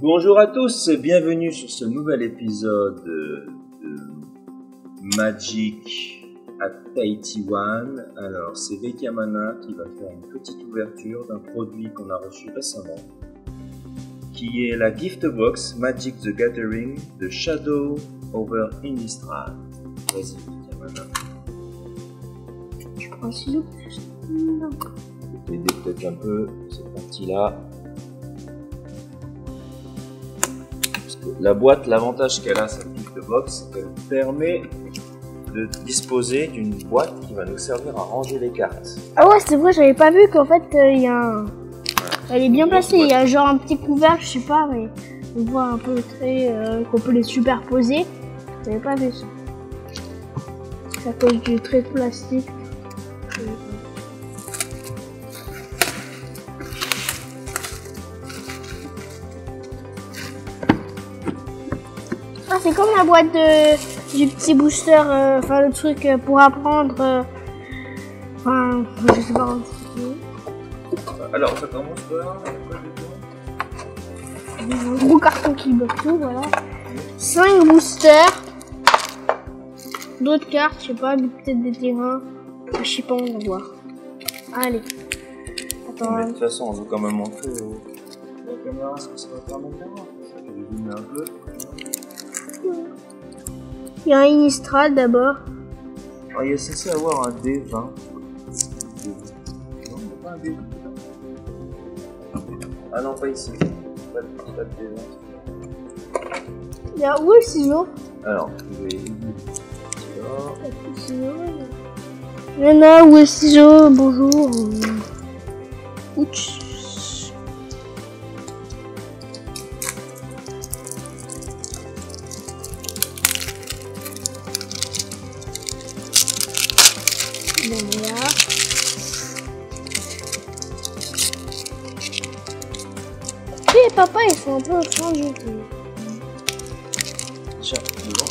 Bonjour à tous, bienvenue sur ce nouvel épisode de Magic at 81. Alors c'est Bekamana qui va faire une petite ouverture d'un produit qu'on a reçu récemment, qui est la gift box Magic the Gathering de Shadow over Innistrad. Vas-y Bekamana. Je prends un ciseau. Je vais t'aider peut-être un peu cette partie-là. La boîte, l'avantage qu'elle a, cette gift box, elle permet de disposer d'une boîte qui va nous servir à ranger les cartes. Ah ouais, c'est vrai, j'avais pas vu qu'en fait, il y a un... Elle est bien placée, il y a genre un petit couvercle, je sais pas, mais on voit un peu le trait, qu'on peut les superposer. J'avais pas vu ça. C'est à cause du trait de plastique. Ah, c'est comme la boîte du petit booster, enfin le truc pour apprendre, enfin, je sais pas. Alors, ça commence par Un gros carton qui bloque tout, voilà. 5 boosters. D'autres cartes, je sais pas, peut-être des terrains. Je sais pas, on va voir. Allez. Attends. Mais de toute façon, on veut quand même montrer la caméra ce que ça va permettre d'avoir. Je vais zoomer un peu. Il y a un Innistrad d'abord. Alors, il est censé avoir un D20. Non, il n'y a pas un D20. Ah non, pas ici. Pas de D20. Il y a où le ciseau? Alors, je vais... Il y en a où est le ciseau? Bonjour. Ouch. Bon, voilà. Et papa, ils sont un peu changés. Tiens, devant.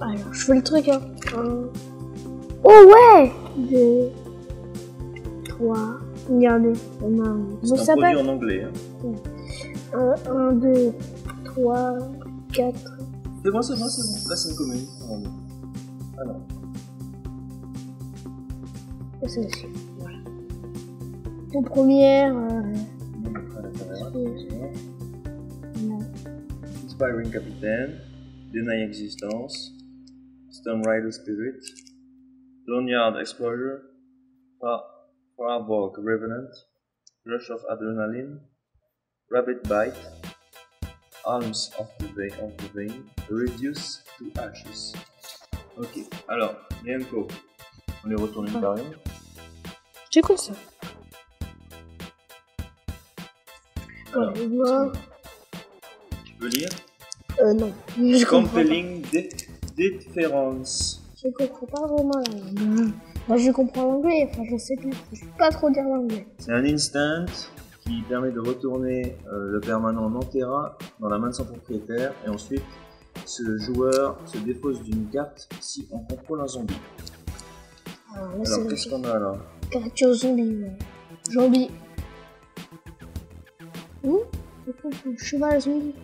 Alors, je fais le truc, hein. Oh ouais! 2, 3. Regardez, on a un. C'est un produit en anglais. Hein. 1, 2, 3, 4. C'est bon, c'est bon, c'est bon. Là, c'est une commune. Ah non. Et ça aussi. Voilà. En première. Inspiring Captain, Deny Existence, Stone Rider Spirit, Loneyard Explorer, Farborg Revenant, Rush of Adrenaline, Rabbit Bite, Arms of the Vein, Reduce to Ashes. Ok, alors, Nienko, on les retourne une par une. C'est quoi ça? Alors, Ouais, tu peux lire? non. Je comprends pas. Compelling Difference. Je comprends pas vraiment la langue. Moi, je comprends l'anglais, enfin, je sais plus. Je peux pas trop dire l'anglais. C'est un instant qui permet de retourner le permanent non-terra dans la main de son propriétaire, et ensuite ce joueur se dépose d'une carte si on contrôle un zombie. Alors qu'est-ce qu'on a là? Créature zombie, ouais. Zombie. Ouh, un cheval zombie.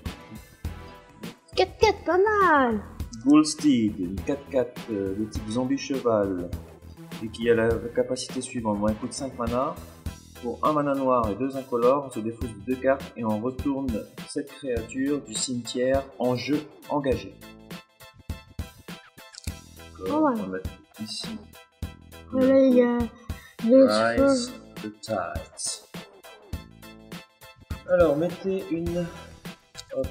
4-4, pas mal. Ghoulsteed, une 4-4 de type zombie cheval, et qui a la capacité suivante. Bon, elle coûte 5 mana. Pour 1 mana noir et 2 incolores, on se dépose de 2 cartes et on retourne cette créature du cimetière en jeu engagé. Oh, ouais. On va mettre ici. Voilà, il y a Rise the Tides. Alors, mettez une... Hop.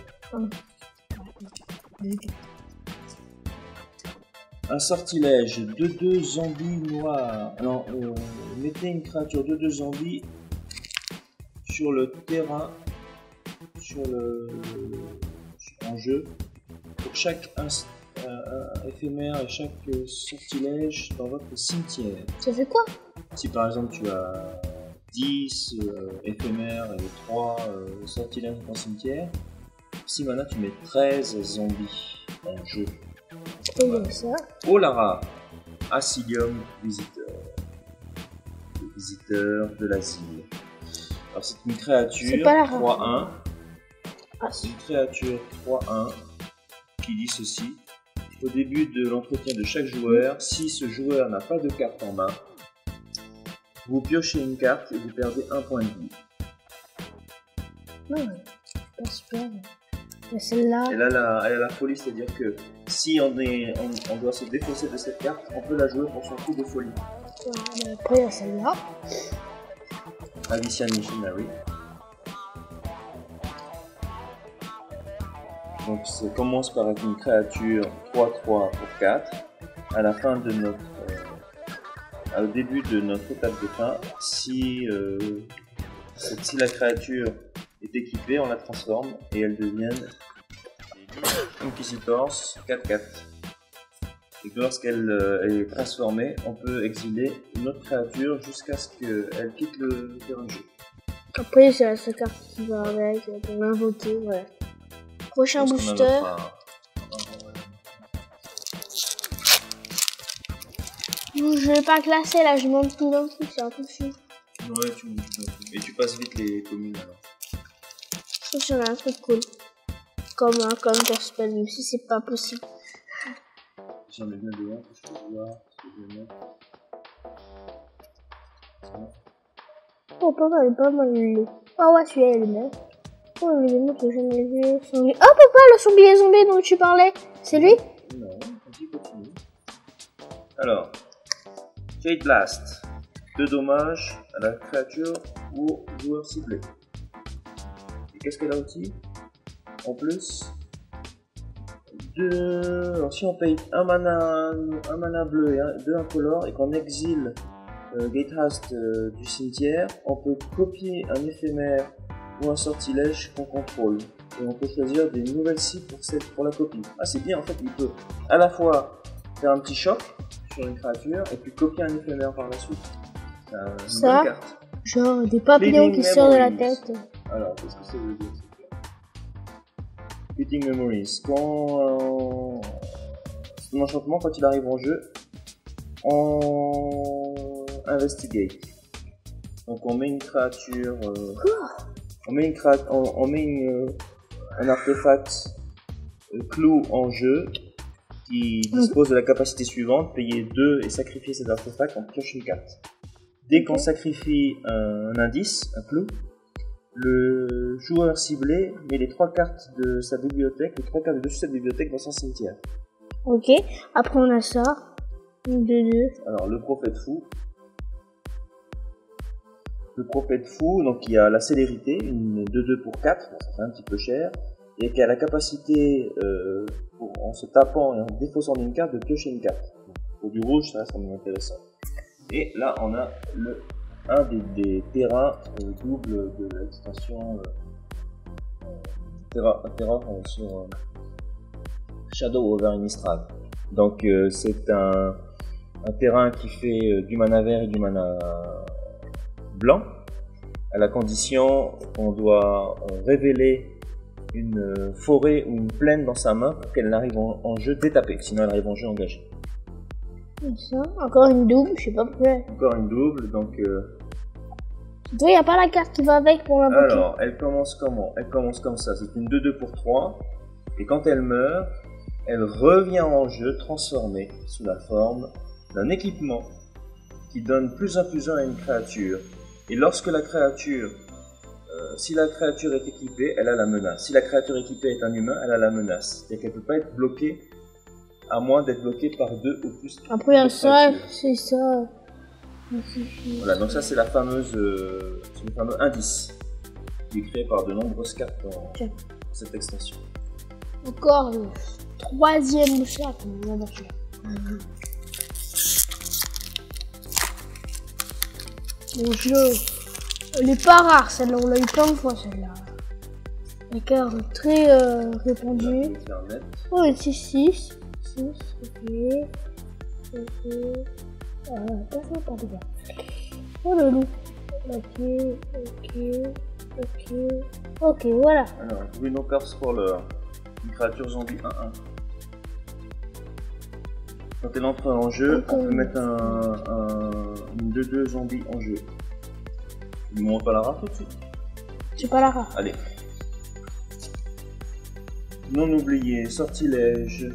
Un sortilège de 2 zombies noirs. Alors, mettez une créature de 2 zombies sur le terrain, en jeu. Pour chaque éphémère et chaque sortilège dans votre cimetière. Ça fait quoi? Si par exemple tu as 10 éphémères et 3 sortilèges dans ton cimetière, 6 mana tu mets 13 zombies en jeu. Et donc ça. Olara, Asylum Visitor. visiteurs de l'asile. Alors c'est une créature C'est pas la 3-1. Ah, si. Une créature 3-1 qui dit ceci. Au début de l'entretien de chaque joueur, si ce joueur n'a pas de carte en main, vous piochez une carte et vous perdez un point de vie. Ouais, c'est pas super. Mais celle-là. Elle a la folie, c'est-à-dire que si on doit se défausser de cette carte, on peut la jouer pour son coup de folie. Ouais, après, il y a celle-là. Abyssian Missionary. Donc ça commence par être une créature 3-3 pour 4. À la fin de notre, au début de notre étape de fin, si la créature est équipée, on la transforme et elle devient Inquisitors 4-4. Et que lorsqu'elle est transformée, on peut exiler une autre créature jusqu'à ce qu'elle quitte le terrain de jeu. Après, c'est sa carte qui va avec, on va invoquer, voilà. Prochain booster. Je vais pas classer là, je monte tout d'un coup, c'est un peu chiant. Ouais, tu montes tout d'un coup. Et tu passes vite les communes alors. Je trouve qu'il y en a un truc cool. Comme Counterspell, même si c'est pas possible. J'en ai bien de que je peux voir ce que je vais mettre. Oh, pas mal. Ah ouais, celui-là, il est bien. Oh, mais les autres, j'ai jamais vu. Oh, pourquoi le sanglier zombie dont tu parlais? C'est lui? Non, vas-y, continue. Alors, Jade Blast. 2 dommages à la créature ou au joueur ciblé. Et qu'est-ce qu'elle a aussi? En plus, alors si on paye un mana bleu et 2 incolores et qu'on exile Gatehast du cimetière, on peut copier un éphémère ou un sortilège qu'on contrôle. Et on peut choisir des nouvelles cibles pour la copie. Ah, c'est bien, en fait, il peut à la fois faire un petit choc sur une créature et puis copier un éphémère par la suite. C'est une bonne carte. Genre des papillons qui sortent de la tête. Alors, qu'est-ce que ça veut dire? Fleeting Memories. Quand son enchantement, quand il arrive en jeu, on investigate. Donc on met une créature, un artefact clou en jeu qui dispose de la capacité suivante, payer 2 et sacrifier cet artefact, on pioche une carte. Dès qu'on sacrifie un indice, un clou, le joueur ciblé met les 3 cartes de sa bibliothèque, les 3 cartes de dessus sa bibliothèque dans son cimetière. Ok, après on a ça. 2-2. Alors le prophète fou. Le prophète fou, donc il y a la célérité, une 2-2 pour 4, bon, ça fait un petit peu cher, et qui a la capacité, en se tapant et en défaussant d'une carte, de piocher une carte. Pour du rouge, ça reste quand même intéressant. Et là on a un des terrains doubles de l'extension terrain sur Shadow over Innistrad. Donc c'est un terrain qui fait du mana vert et du mana blanc, à la condition qu'on doit révéler une forêt ou une plaine dans sa main pour qu'elle arrive en jeu détapée, sinon elle arrive en jeu engagée. Ça, encore une double, je sais pas pourquoi. Encore une double, donc toi, il n'y a pas la carte qui va avec pour l'invoquer. Alors, elle commence comment? Elle commence comme ça, c'est une 2-2 pour 3, et quand elle meurt, elle revient en jeu transformée sous la forme d'un équipement qui donne +1/+1 à une créature. Et lorsque la créature, si la créature est équipée, elle a la menace. Si la créature équipée est un humain, elle a la menace. C'est qu'elle ne peut pas être bloquée, à moins d'être bloquée par 2 ou plus. Après, il y a ça, c'est ça. Voilà, donc ça c'est le fameux indice qui est créé par de nombreuses cartes dans cette extension. Encore le 3e chat. Mon jeu, elle est pas rare celle-là, on l'a eu plein de fois celle-là. La carte très répandue. Oh, 6, ok. Pas de gars. Oh le loup. Ok, voilà. Alors, Rhinoper Sprawler, une créature zombie 1-1. Quand elle entre en jeu, on peut mettre une 2-2 zombie en jeu. Tu ne montres pas la rare tout de suite? C'est pas la rare. Allez. Non oublié, sortilège.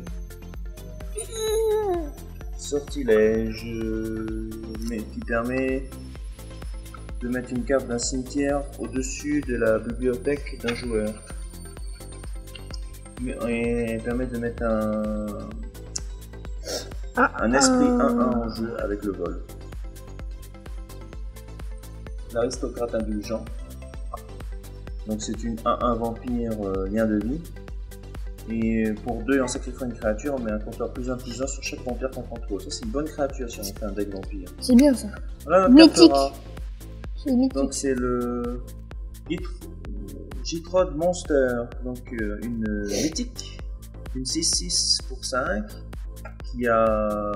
Sortilège, mais qui permet de mettre une carte d'un cimetière au-dessus de la bibliothèque d'un joueur. Et permet de mettre un esprit 1-1 en jeu avec le vol. L'aristocrate indulgent. Donc c'est une 1-1 vampire lien de vie. Et pour 2, en sacrifiant une créature, on met un compteur +1/+1 sur chaque vampire qu'on contrôle. Ça, c'est une bonne créature si on fait un deck vampire. C'est bien ça. Voilà notre Mythique. carte rare. C'est mythique. Donc c'est le Gitrod Monster, donc une mythique, une 6/6 pour 5, qui a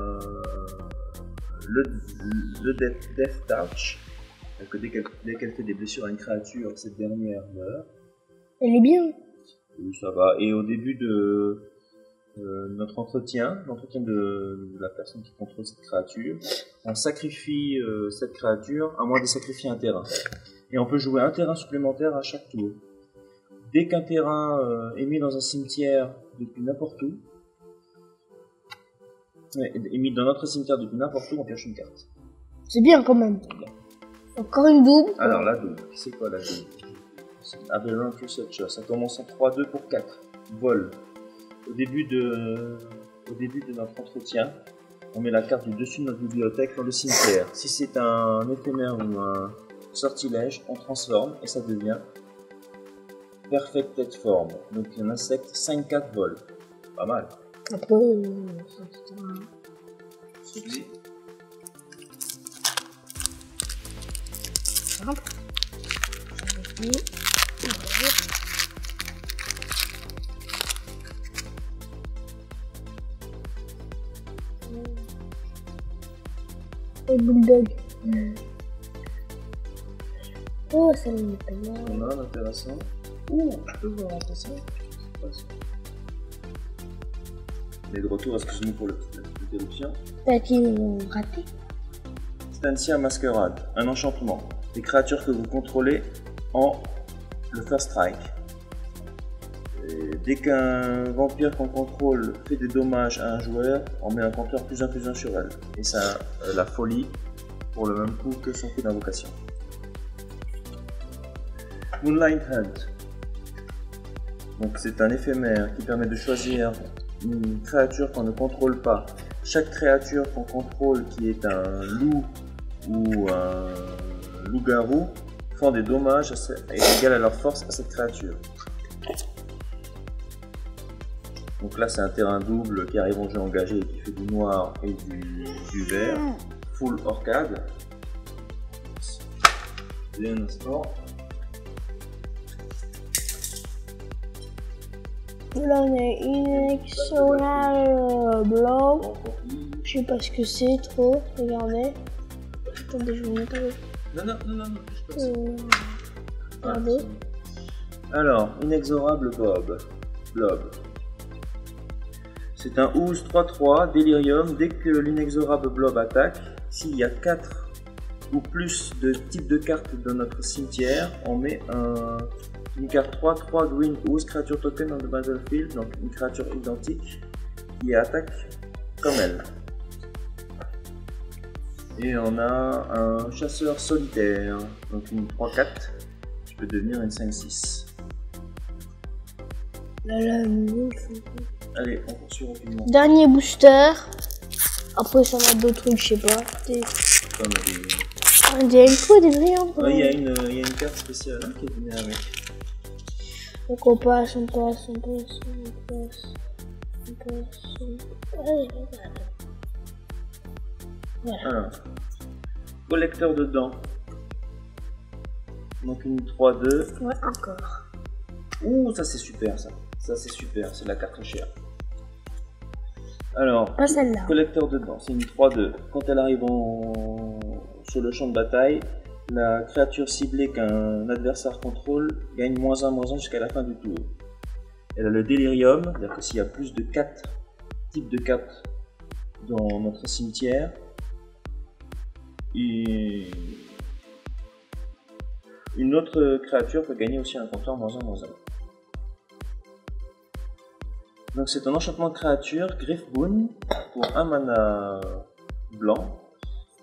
le Death Touch. Donc dès qu'elle fait des blessures à une créature, cette dernière meurt. Elle est bien. Oui, ça va. Et au début de notre entretien, l'entretien de la personne qui contrôle cette créature, on sacrifie cette créature à moins de sacrifier un terrain. Et on peut jouer un terrain supplémentaire à chaque tour. Dès qu'un terrain est mis dans un cimetière depuis n'importe où, est mis dans notre cimetière depuis n'importe où, on pioche une carte. C'est bien quand même. Encore une double. Alors la double, c'est quoi la double? Aberrant Researcher, ça commence en 3-2 pour 4. Vol. Au début de notre entretien, on met la carte du dessus de notre bibliothèque dans le cimetière. Si c'est un éphémère ou un sortilège, on transforme et ça devient Perfected Form. Donc un insecte 5-4 vol. Pas mal. Après, Suffit. simple. Et bulldog. Oh, ça me met pas mal. On a un intéressant. Ouh, je peux voir intéressant. Mais de retour, excuse-nous pour l'interruption. T'as qu'ils raté. Stancia Masquerade, un enchantement. Les créatures que vous contrôlez ont le first strike. Et dès qu'un vampire qu'on contrôle fait des dommages à un joueur, on met un compteur +1/+1 sur elle. Et ça a la folie pour le même coup que son coup d'invocation. Moonlight Hunt. Donc c'est un éphémère qui permet de choisir une créature qu'on ne contrôle pas. Chaque créature qu'on contrôle qui est un loup ou un loup-garou font des dommages égaux à leur force à cette créature. Donc là c'est un terrain double qui arrive en jeu engagé et qui fait du noir et du vert. Full orcade. Bien un instant. Là, on a Inexorable blanc. Je sais pas ce que c'est trop. Regardez. Attendez, je vais vous montrer. Non, je passe. Regardez. Alors, Inexorable Blob. C'est un ooze 3/3, Delirium. Dès que l'inexorable blob attaque, s'il y a 4 ou plus de types de cartes dans notre cimetière, on met une carte 3/3 Green Ooze, créature token on the battlefield, donc une créature identique qui attaque comme elle. Et on a un chasseur solitaire, donc une 3/4 qui peut devenir une 5/6. Allez, on poursuit rapidement. Dernier booster. Après, ça va d'autres trucs, je sais pas. Comme Il y a une fois des brillants. il y a une carte spéciale hein, qui est venue avec. Donc on passe. Allez, voilà. Alors, collecteur de dents. Donc une 3/2. Ouais, encore. Ouh, ça c'est super ça. Ça c'est super, c'est la carte très chère. Alors, Pas celle-là. collecteur de dents, c'est une 3/2. Quand elle arrive sur le champ de bataille, la créature ciblée qu'un adversaire contrôle gagne -1/-1 jusqu'à la fin du tour. Elle a le délirium, c'est-à-dire que s'il y a plus de 4 types de cartes dans notre cimetière, et une autre créature peut gagner aussi un compteur -1/-1. Donc c'est un enchantement de créature, Griffboon, pour 1 mana blanc,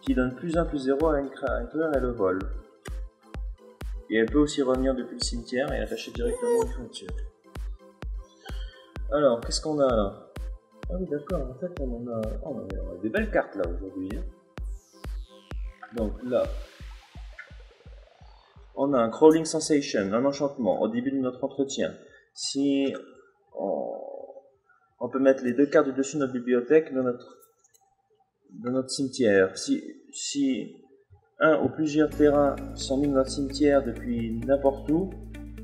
qui donne +1/+0 à une créature et le vol. Et elle peut aussi revenir depuis le cimetière et attacher directement une créature. Alors, qu'est-ce qu'on a là? Ah oui, d'accord, en fait on a des belles cartes là aujourd'hui. Donc là, on a un Crawling Sensation, un enchantement au début de notre entretien. Si on peut mettre les 2 cartes du dessus de notre bibliothèque dans notre cimetière. Si un ou plusieurs terrains sont mis dans notre cimetière depuis n'importe où,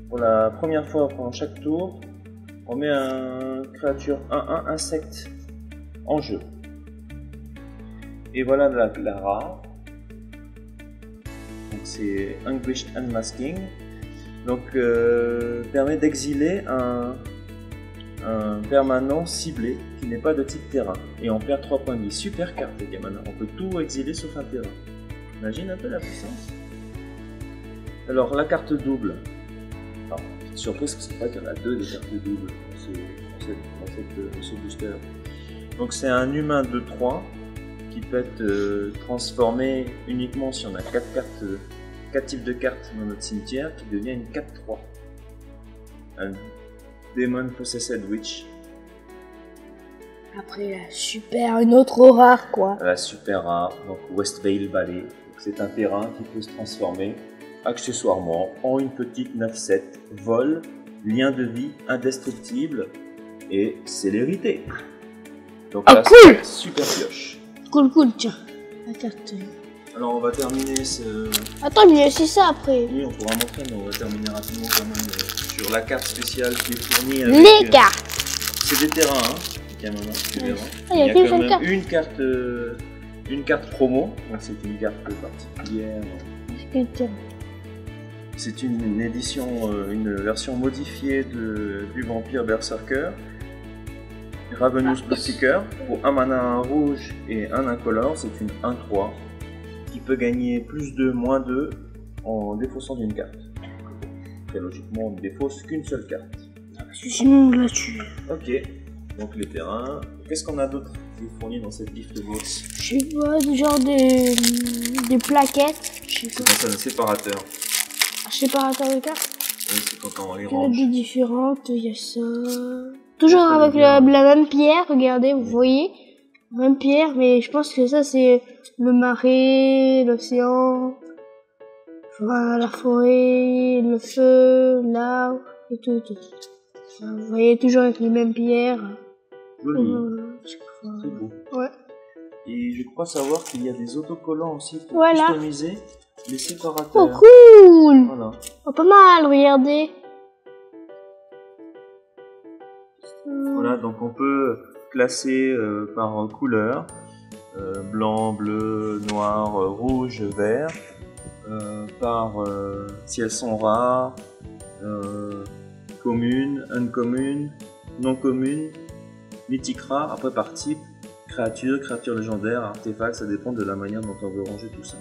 pour la première fois pendant chaque tour, on met un créature 1/1 insecte en jeu. Et voilà la rare. Donc c'est Anguished Unmasking. Donc permet d'exiler un permanent ciblé qui n'est pas de type terrain. Et on perd 3 points de vie. Super carte les gamins. On peut tout exiler sauf un terrain. Imagine un peu la puissance. Alors la carte double. Alors, surprise que c'est pas qu'il y en a 2 des cartes doubles dans ce booster. Donc c'est un humain de 3 qui peut être transformé uniquement si on a 4 types de cartes dans notre cimetière, qui devient une 4/3. Un Demon Possessed Witch. Après une autre rare quoi. La super rare, donc Westvale Valley. C'est un terrain qui peut se transformer accessoirement en une petite 9/7, vol, lien de vie indestructible et célérité. Donc là, cool. Super pioche. Cool, tiens. La carte. Alors on va terminer ce... Attends, mais c'est ça après. Oui, on pourra montrer, mais on va terminer rapidement quand même sur la carte spéciale qui est fournie avec... Les cartes. C'est des terrains, hein. Tu verras. Il y a quand même carte. une carte promo. C'est une carte particulière. C'est une édition, une version modifiée du vampire Berserker. Ravenous Bloodseeker, pour 1 mana, 1 rouge et 1 incolore, c'est une 1/3 qui peut gagner +2, -2 en défaussant d'une carte. Très logiquement, on ne défausse qu'une seule carte. Sinon, on l'a tué. Ok, donc les terrains. Qu'est-ce qu'on a d'autre qui est fourni dans cette gift box? Je sais pas, genre des plaquettes. Je sais C'est pas. ça, un séparateur. Un séparateur de cartes. Oui, c'est quand on les Il y a range. des différentes, il y a ça. Toujours avec la même pierre, regardez, vous voyez. Même pierre, mais je pense que ça c'est le marais, l'océan, la forêt, le feu, l'arbre et tout. Enfin, vous voyez toujours avec les mêmes pierres. Joli. C'est beau. Ouais. Et je crois savoir qu'il y a des autocollants aussi pour Voilà. customiser les séparateurs. Oh cool. Voilà. Oh, pas mal, regardez. Voilà, donc on peut classer par couleur, blanc, bleu, noir, rouge, vert, par si elles sont rares, communes, uncommune, non commune, mythique rare, après par type, créature légendaire, artefact, ça dépend de la manière dont on veut ranger tout ça.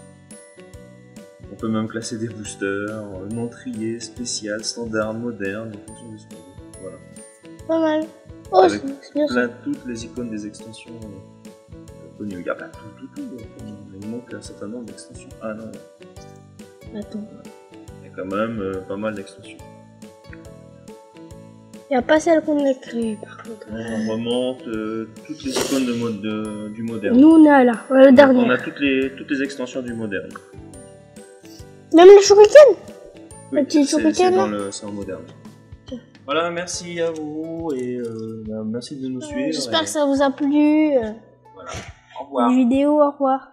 On peut même classer des boosters, non triés, spécial, standard, moderne, en fonction de ce qu'on veut. Voilà. Pas mal. Oh, Avec c'est bien ça. toutes les icônes des extensions connues. Il y a plein tout. Il manque un certain nombre d'extensions. Ah non, Attends. il y a quand même pas mal d'extensions. Il n'y a pas celle qu'on a créée par contre. On remonte toutes les icônes du moderne. Nous on est là, le Donc, dernier. on a toutes les extensions du moderne. Même le shuriken. Oui, Le petit shuriken là. c'est en moderne. Voilà, merci à vous et merci de nous suivre. J'espère et que ça vous a plu. Voilà. Au revoir. Vidéo, au revoir.